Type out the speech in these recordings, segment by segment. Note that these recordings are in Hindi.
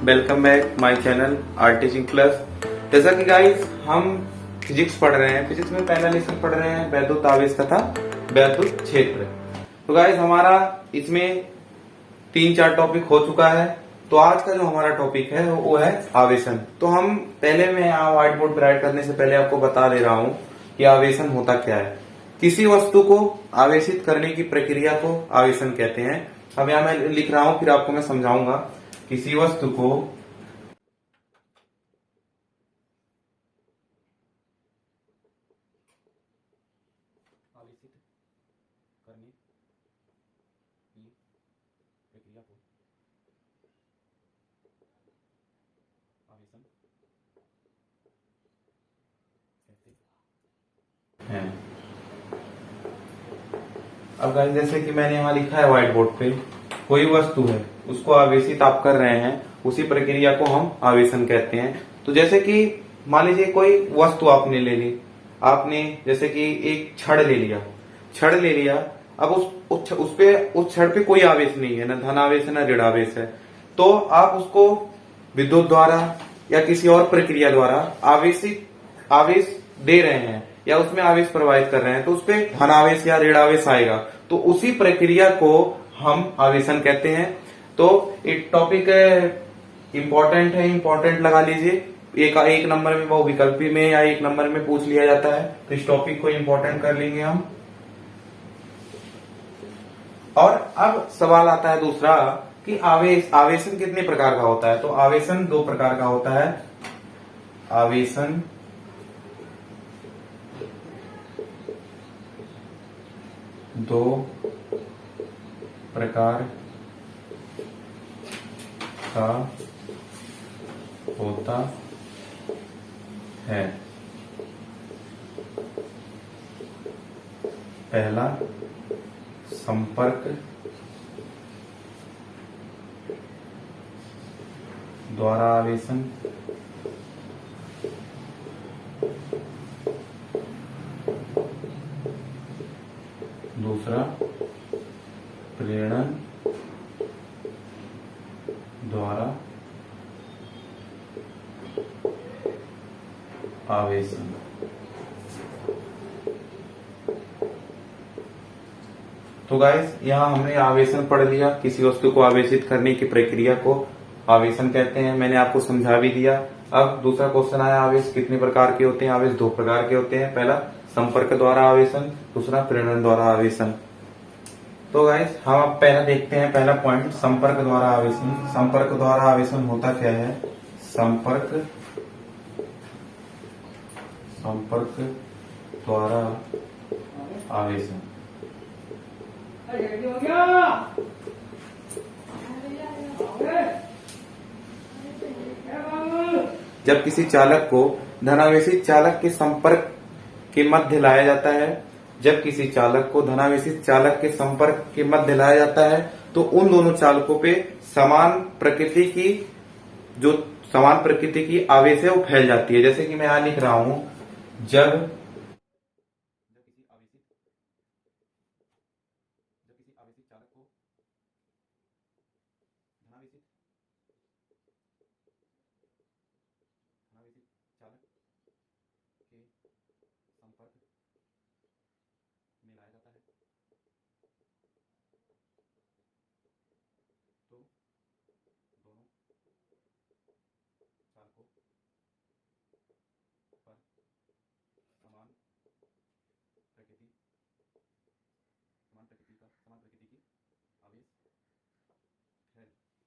Welcome back my channel art teaching plus. जैसा कि गाइस हम फिजिक्स पढ़ रहे हैं, फिजिक्स में पहला लेसन पढ़ रहे हैं वैद्युत आवेश तथा वैद्युत क्षेत्र। तो गाइस हमारा इसमें 3-4 टॉपिक हो चुका है। तो आज का जो हमारा टॉपिक है वो है आवेशन। तो हम पहले मैं यहाँ व्हाइट बोर्ड पर राइट करने से पहले आपको बता दे रहा हूँ कि आवेशन होता क्या है। किसी वस्तु को आवेशित करने की प्रक्रिया को आवेशन कहते हैं। अब यहाँ मैं लिख रहा हूँ, फिर आपको मैं समझाऊंगा। किसी वस्तु को आवेशित करने की प्रक्रिया को आवेशन कहते हैं। अब गाइस जैसे कि मैंने यहाँ लिखा है व्हाइट बोर्ड पे, कोई वस्तु है उसको आवेशित आप कर रहे हैं, उसी प्रक्रिया को हम आवेशन कहते हैं। तो जैसे कि मान लीजिए कोई वस्तु आपने ले ली, आपने जैसे कि एक छड़ ले लिया। अब उस छड़ पे कोई आवेश नहीं है, ना धन आवेश है ना ऋण आवेश है। तो आप उसको विद्युत द्वारा या किसी और प्रक्रिया द्वारा आवेश दे रहे हैं या उसमें आवेश प्रवाहित कर रहे हैं, तो उसपे धन आवेश या ऋण आवेश आएगा। तो उसी प्रक्रिया को हम आवेशन कहते हैं। तो एक टॉपिक इम्पोर्टेंट है, इम्पोर्टेंट लगा लीजिए। एक नंबर में वो विकल्पी में या एक नंबर में पूछ लिया जाता है, तो इस टॉपिक को इम्पोर्टेंट कर लेंगे हम। और अब सवाल आता है दूसरा कि आवेशन कितने प्रकार का होता है। तो आवेशन 2 प्रकार का होता है। आवेशन 2 प्रकार का होता है। पहला संपर्क द्वारा आवेशन, दूसरा प्रेरण द्वारा आवेशन। तो गाइस यहाँ हमने आवेशन पढ़ लिया। किसी वस्तु को आवेशित करने की प्रक्रिया को आवेशन कहते हैं, मैंने आपको समझा भी दिया। अब दूसरा क्वेश्चन आया, आवेश कितने प्रकार के होते हैं। आवेश 2 प्रकार के होते हैं। पहला संपर्क द्वारा आवेशन, दूसरा प्रेरण द्वारा आवेशन। तो गाइस हम अब पहला देखते हैं, पहला पॉइंट संपर्क द्वारा आवेशन। संपर्क द्वारा आवेशन होता क्या है। संपर्क द्वारा आवेशन जब किसी चालक को धनावेशित चालक के संपर्क के मध्य लाया जाता है, जब किसी चालक को धनावेशित चालक के संपर्क के मध्य लाया जाता है, तो उन दोनों चालकों पे समान प्रकृति की आवेश है वो फैल जाती है। जैसे कि मैं यहां लिख रहा हूं, जब किसी आवेशित चालक को धनावेशित चालक के संपर्क में लाया जाता है, तो दोनों चालकों पर समान प्रकृति की आवेश फैल जाती है।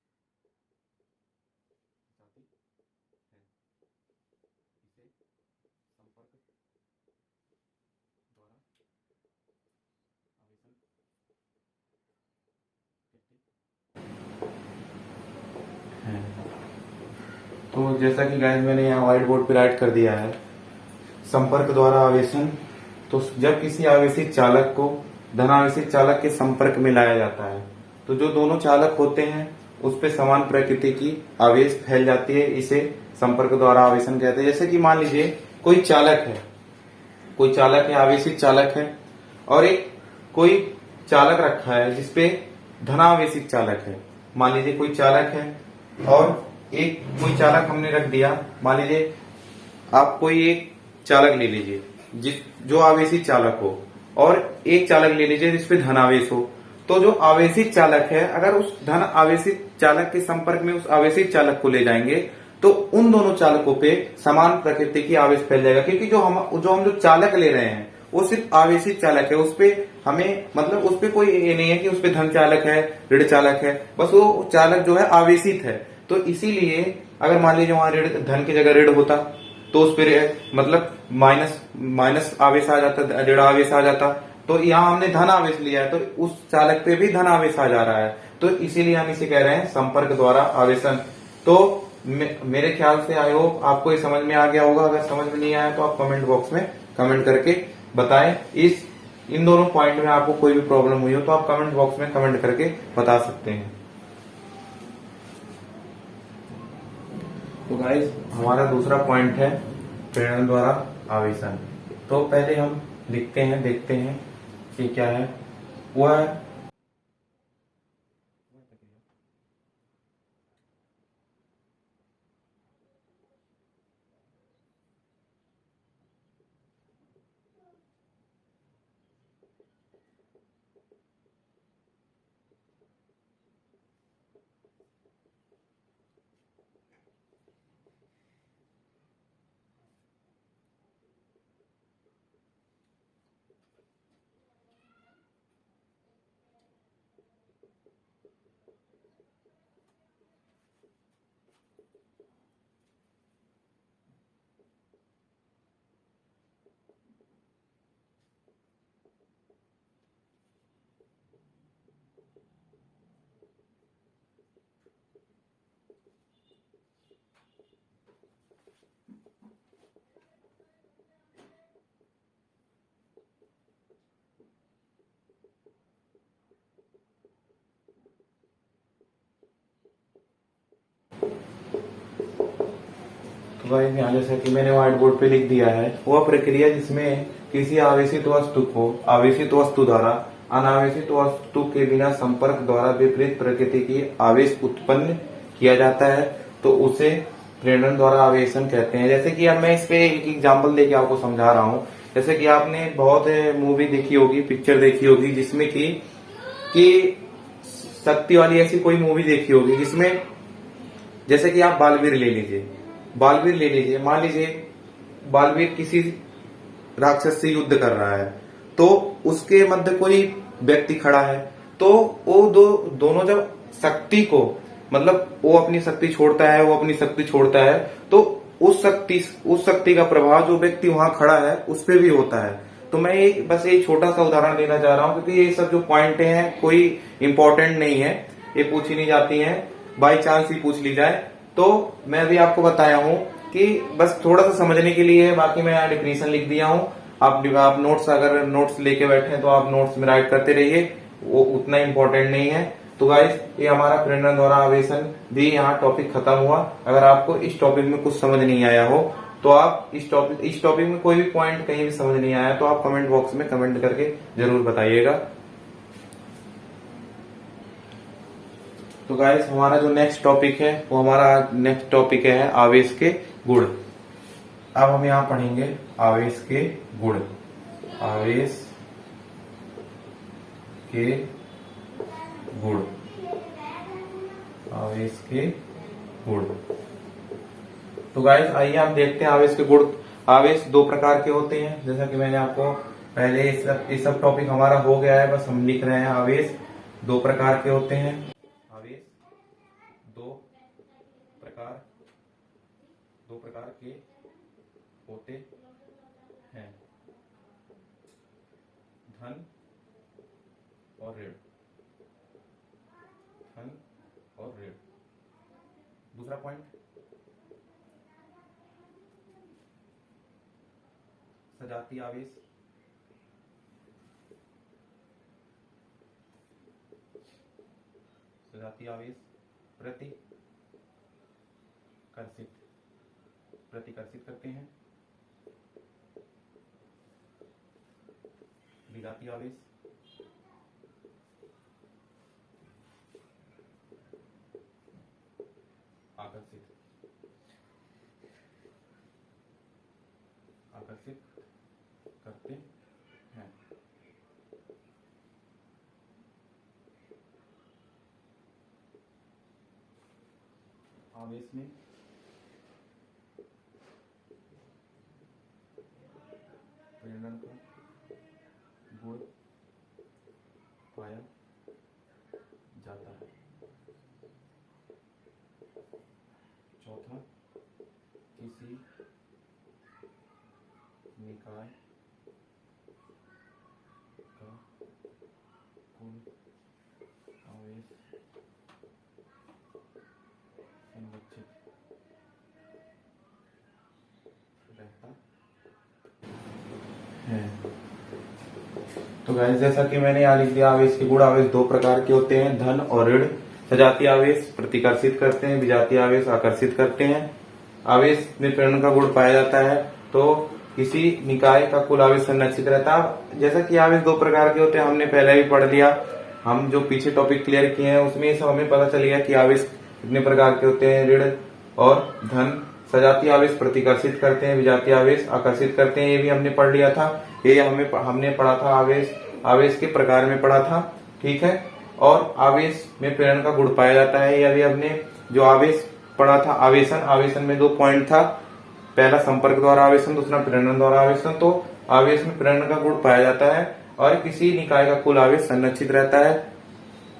इसे संपर्क द्वारा आवेशन कहते हैं। तो जैसा कि गाइस मैंने यहाँ व्हाइट बोर्ड पे राइट कर दिया है, संपर्क द्वारा आवेशन। तो जब किसी आवेशित चालक को धनावेशित चालक के संपर्क में लाया जाता है, तो जो दोनों चालक होते हैं उस पे समान प्रकृति की आवेश फैल जाती है, इसे संपर्क द्वारा आवेशन कहते हैं। जैसे कि मान लीजिए कोई चालक है, आवेशित चालक है, और एक कोई चालक रखा है जिसपे धनावेशित चालक है। मान लीजिए कोई चालक है और एक कोई चालक हमने रख दिया, मान लीजिए आप कोई एक चालक ले लीजिए जिस जो आवेशित चालक हो, और एक चालक ले लीजिए जिसपे धन आवेश हो। तो जो आवेशित चालक है, अगर उस धन आवेशित चालक के संपर्क में उस आवेशित चालक को ले जाएंगे तो उन दोनों चालकों पे समान प्रकृति की आवेश फैल जाएगा, क्योंकि जो हम जो चालक ले रहे हैं वो सिर्फ आवेशित चालक है। उसपे हमें मतलब उसपे कोई ये नहीं है कि उसपे धन चालक है, ऋण चालक है, बस वो चालक जो है आवेशित है। तो इसीलिए अगर मान लीजिए वहां ऋण धन की जगह ऋण होता तो उस पर मतलब माइनस माइनस आवेश आ जाता, ऋण आवेश आ जाता। तो यहाँ हमने धन आवेश लिया है तो उस चालक पे भी धन आवेश आ जा रहा है, तो इसीलिए हम इसे कह रहे हैं संपर्क द्वारा आवेशन। तो मेरे ख्याल से आई होप आपको ये समझ में आ गया होगा। अगर समझ में नहीं आया तो आप कमेंट बॉक्स में कमेंट करके बताएं। इन दोनों पॉइंट में आपको कोई भी प्रॉब्लम हुई हो तो आप कमेंट बॉक्स में कमेंट करके बता सकते हैं। तो गाइस हमारा दूसरा पॉइंट है प्रेरण द्वारा आवेशन। तो पहले हम लिखते हैं, देखते हैं कि क्या है वह है। तो गाइस यहाँ जैसा कि मैंने व्हाइट बोर्ड पे लिख दिया है, वह प्रक्रिया जिसमें किसी आवेशित वस्तु को आवेशित वस्तु द्वारा अनावेशित वस्तु के बिना संपर्क द्वारा विपरीत प्रकृति की आवेश उत्पन्न किया जाता है, तो उसे प्रेरण द्वारा आवेशन कहते हैं। जैसे कि अब मैं इस पे एक एग्जाम्पल देके आपको समझा रहा हूँ। जैसे कि आपने बहुत मूवी देखी होगी, पिक्चर देखी होगी जिसमें कि शक्ति वाली ऐसी कोई मूवी देखी होगी जिसमें जैसे कि आप बालवीर ले लीजिए, बालवीर ले लीजिए, मान लीजिए बालवीर किसी राक्षस से युद्ध कर रहा है, तो उसके मध्य कोई व्यक्ति खड़ा है, तो वो दोनों जब शक्ति को मतलब वो अपनी शक्ति छोड़ता है, वो अपनी शक्ति छोड़ता है, तो उस शक्ति का प्रभाव जो व्यक्ति वहां खड़ा है उस पर भी होता है। तो मैं बस एक छोटा सा उदाहरण देना चाह रहा हूँ, क्योंकि ये सब जो पॉइंट हैं कोई इंपॉर्टेंट नहीं है, ये पूछी नहीं जाती हैं, बाई चांस ही पूछ ली जाए। तो मैं अभी आपको बताया हूँ कि बस थोड़ा सा समझने के लिए है, बाकी मैं यहाँ डिफिनेशन लिख दिया हूँ। आप नोट्स अगर नोट्स लेके बैठे हैं तो आप नोट्स में राइट करते रहिए, वो उतना इंपॉर्टेंट नहीं है। तो गाइस ये हमारा प्रेरण द्वारा आवेशन भी यहाँ टॉपिक खत्म हुआ। अगर आपको इस टॉपिक में कुछ समझ नहीं आया हो तो आप इस टॉपिक में कोई भी पॉइंट कहीं भी समझ नहीं आया तो आप कमेंट बॉक्स में कमेंट करके जरूर बताइएगा। तो गाइस हमारा जो नेक्स्ट टॉपिक है वो हमारा नेक्स्ट टॉपिक है आवेश के गुण। अब हम यहाँ पढ़ेंगे आवेश के गुण। आवेश के गुण, आवेश के गुण। तो गाइस आइए हम देखते हैं आवेश के गुण। आवेश दो प्रकार के होते हैं, जैसा कि मैंने आपको पहले ये सब टॉपिक हमारा हो गया है, बस हम लिख रहे हैं। आवेश दो प्रकार के होते हैं। आवेश दो प्रकार के होते हैं, धन और ऋण। धन और ऋण। दूसरा पॉइंट सजातीय आवेश। सजातीय आवेश प्रतिकर्षित करते हैं। विघातीय आवेश आकर्षित आकर्षित आकर्षित करते हैं। आवेश में प्रेरण का गुण पाया जाता है। चौथा, किसी निकाय का कुल आवेश संरक्षित रहता है। तो गाइस, जैसा कि मैंने यहाँ लिख दिया, आवेश के गुण। आवेश दो प्रकार के होते हैं, धन और ऋण। सजातीय आवेश प्रतिकर्षित करते हैं, विजातीय आवेश आकर्षित करते हैं। आवेश में प्रेरण का गुण पाया जाता है तो किसी निकाय का कुल आवेश संरक्षित रहता है। जैसा कि आवेश दो प्रकार के होते हैं, हमने पहले ही पढ़ लिया। हम जो पीछे टॉपिक क्लियर किए हैं उसमें सब हमें पता चल गया कि आवेश कितने प्रकार के होते हैं, ऋण और धन। सजातीय आवेश प्रतिकर्षित करते हैं, विजातीय आवेश आकर्षित करते हैं, ये भी हमने पढ़ लिया था। ये हमने पढ़ा था, आवेश के प्रकार में पढ़ा था, ठीक है। और आवेश में प्रेरण का गुण पाया जाता है, यह भी हमने जो आवेश पढ़ा था। आवेशन में 2 पॉइंट था, पहला संपर्क द्वारा आवेशन, दूसरा प्रेरण द्वारा आवेशन। तो आवेश में प्रेरण का गुण पाया जाता है और किसी निकाय का कुल आवेश संरक्षित रहता है।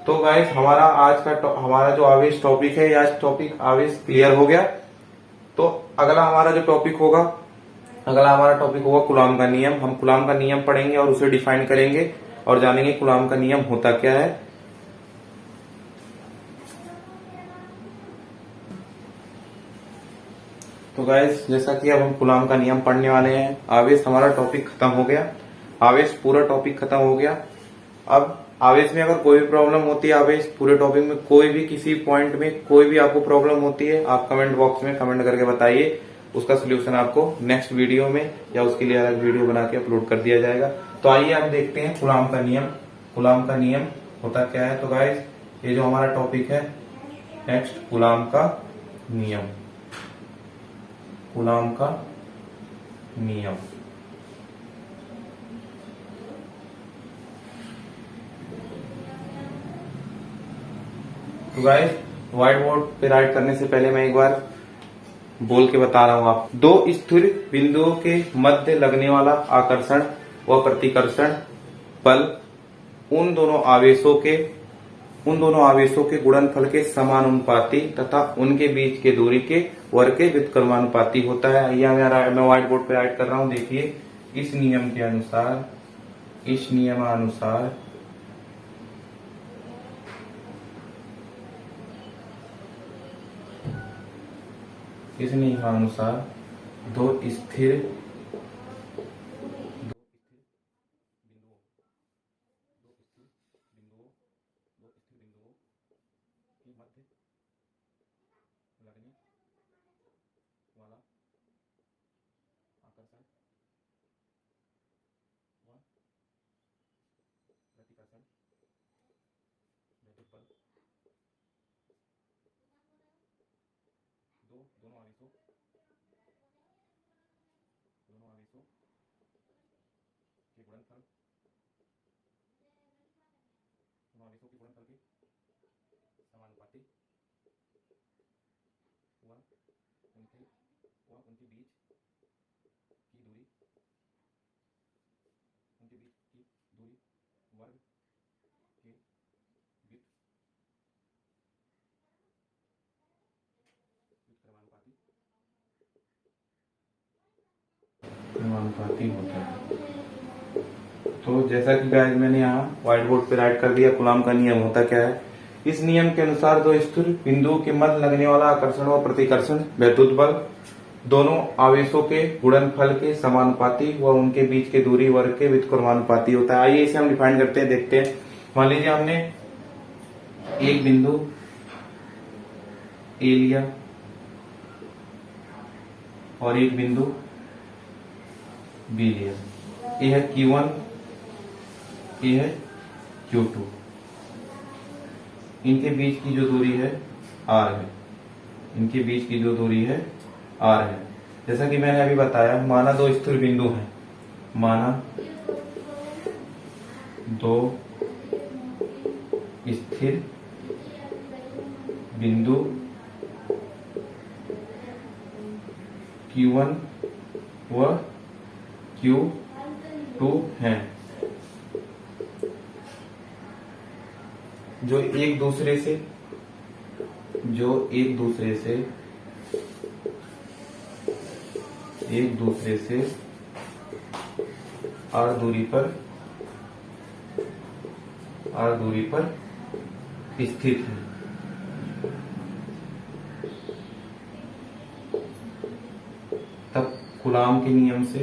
तो गाइस, हमारा जो आवेश टॉपिक है, आज टॉपिक आवेश क्लियर हो गया। तो अगला हमारा टॉपिक होगा कूलॉम का नियम। हम कूलॉम का नियम पढ़ेंगे और उसे डिफाइन करेंगे और जानेंगे कूलॉम का नियम होता क्या है। तो गाइस, जैसा कि अब हम कूलॉम का नियम पढ़ने वाले हैं। आवेश हमारा टॉपिक खत्म हो गया, आवेश पूरा टॉपिक खत्म हो गया। अब आवेश में अगर कोई भी प्रॉब्लम होती है, आवेश पूरे टॉपिक में कोई भी किसी पॉइंट में कोई भी आपको प्रॉब्लम होती है, आप कमेंट बॉक्स में कमेंट करके बताइए। उसका सोल्यूशन आपको नेक्स्ट वीडियो में या उसके लिए अलग वीडियो बना के अपलोड कर दिया जाएगा। तो आइए हम देखते हैं कूलॉम का नियम। कूलॉम का नियम होता क्या है। तो गाइस, ये जो हमारा टॉपिक है नेक्स्ट, कूलॉम का नियम। कूलॉम का नियम। तो गाइस, व्हाइट बोर्ड पे राइट करने से पहले मैं एक बार बोल के बता रहा हूं आप। 2 स्थिर बिंदुओं के मध्य लगने वाला आकर्षण व प्रतिकर्षण बल उन दोनों आवेशों के गुणनफल के समानुपाती तथा उनके बीच के दूरी के वर्ग के व्युत्क्रमानुपाती होता है। यह मैं व्हाइट बोर्ड पे राइट कर रहा हूं। देखिए, इस नियमानुसार दो स्थिर बिंदुओं के मध्य लगने वाला आकर्षण व प्रतिकर्षण वैद्युत बल दोनों आवेशों के गुणनफल के समानुपाती व उनके बीच की दूरी वर्ग के व्युत्क्रमानुपाती होता है। तो जैसा कि गाइस मैंने यहाँ व्हाइट बोर्ड पे राइट कर दिया, कूलॉम का नियम होता क्या है। इस नियम के अनुसार 2 स्थिर बिंदुओं के मध्य लगने वाला आकर्षण व प्रतिकर्षण वैद्युत बल दोनों आवेशों के गुणनफल के समानुपाती व उनके बीच के दूरी वर्ग के व्युत्क्रमानुपाती होता है। आइए इसे हम डिफाइन करते हैं, देखते हैं। मान लीजिए हमने एक बिंदु ए लिया और एक बिंदु बी लिया। ये है Q1, ये है Q2। इनके बीच की जो दूरी है R है। इनके बीच की जो दूरी है r है। जैसा कि मैंने अभी बताया, माना दो स्थिर बिंदु हैं, माना दो स्थिर बिंदु Q1 व Q2 हैं, जो एक दूसरे से r दूरी पर स्थित है। तब कूलाम के नियम से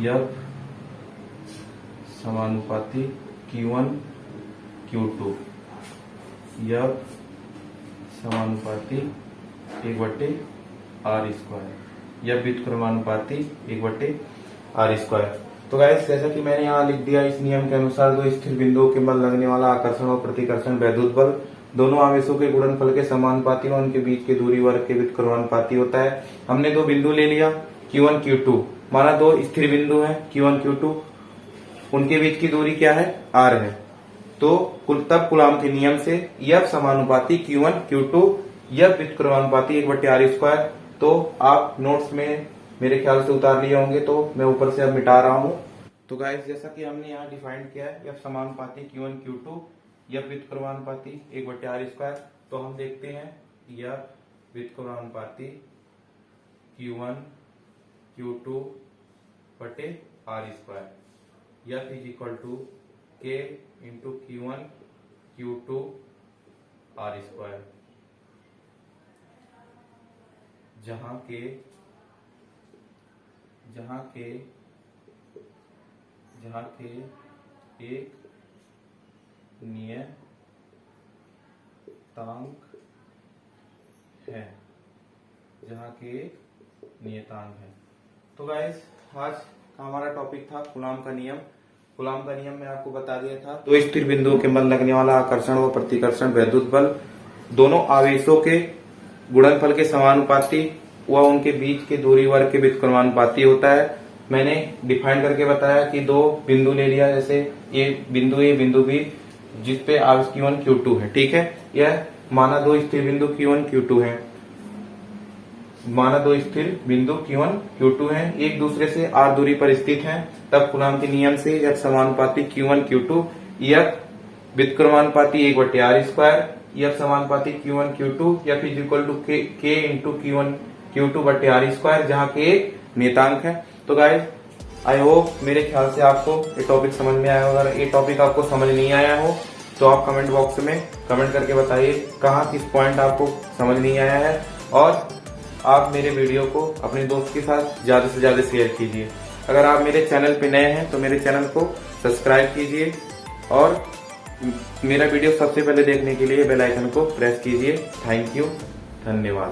F समानुपाती Q1 Q2, F समानुपाती 1/r², F व्युत्क्रमानुपाती 1/r²। तो गाइस, जैसा कि मैंने यहाँ लिख दिया, इस नियम के अनुसार दो स्थिर बिंदुओं के बल लगने वाला आकर्षण और प्रतिकर्षण वैद्युत बल दोनों आवेशों के गुणनफल के समानुपाती और उनके बीच की दूरी वर्ग के व्युत्क्रमानुपाती होता है। हमने दो बिंदु ले लिया Q1 Q2, माना दो स्थिर बिंदु हैं Q1 Q2, उनके बीच की दूरी क्या है, r है। तो तब कूलाम के नियम से F समानुपाती Q1 Q2, F व्युत्क्रमानुपाती 1/r²। तो आप नोट्स में मेरे ख्याल से उतार लिए होंगे, तो मैं ऊपर से अब मिटा रहा हूं। तो गाइस, जैसा कि हमने यहाँ डिफाइन किया है, F समानुपाती Q1 Q2, F व्युत्क्रमानुपाती 1/r²। तो हम देखते हैं F व्युत्क्रमानुपाती Q1 Q2 r², F is equal to K into Q1 Q2 r², जहां के एक नियतांक है, तो गाइस, आज का हमारा टॉपिक था कूलाम का नियम। कूलाम का नियम मैं आपको बता दिया था, दो स्थिर बिंदुओं के बल लगने वाला आकर्षण व प्रतिकर्षण वैद्युत बल दोनों आवेशों के गुणनफल के समानुपाती व उनके बीच के दूरी वर्ग के व्युत्क्रमानुपाती होता है। मैंने डिफाइन करके बताया कि दो बिंदु ले लिया, जैसे ये बिंदु A बिंदु B, जिसपे आवेश Q1 Q2 है, ठीक है। यह माना दो स्थिर बिंदु Q1 Q2 है, एक दूसरे से r दूरी पर स्थित हैं। तब कूलाम के नियम से F समानुपाती Q1 Q2, F व्युत्क्रमानुपाती 1/r², F समानुपाती Q1 Q2, F is equal to K into Q1 Q2/r², जहाँ के एक नियतांक है। तो गाइस, आई होप मेरे ख्याल से आपको ये टॉपिक समझ में आया होगा। अगर ये टॉपिक आपको समझ नहीं आया हो तो आप कमेंट बॉक्स में कमेंट करके बताइए कहाँ किस पॉइंट आपको समझ नहीं आया है, और आप मेरे वीडियो को अपने दोस्त के साथ ज्यादा से ज्यादा शेयर कीजिए। अगर आप मेरे चैनल पे नए हैं तो मेरे चैनल को सब्सक्राइब कीजिए, और मेरा वीडियो सबसे पहले देखने के लिए बेल आइकन को प्रेस कीजिए। थैंक यू, धन्यवाद।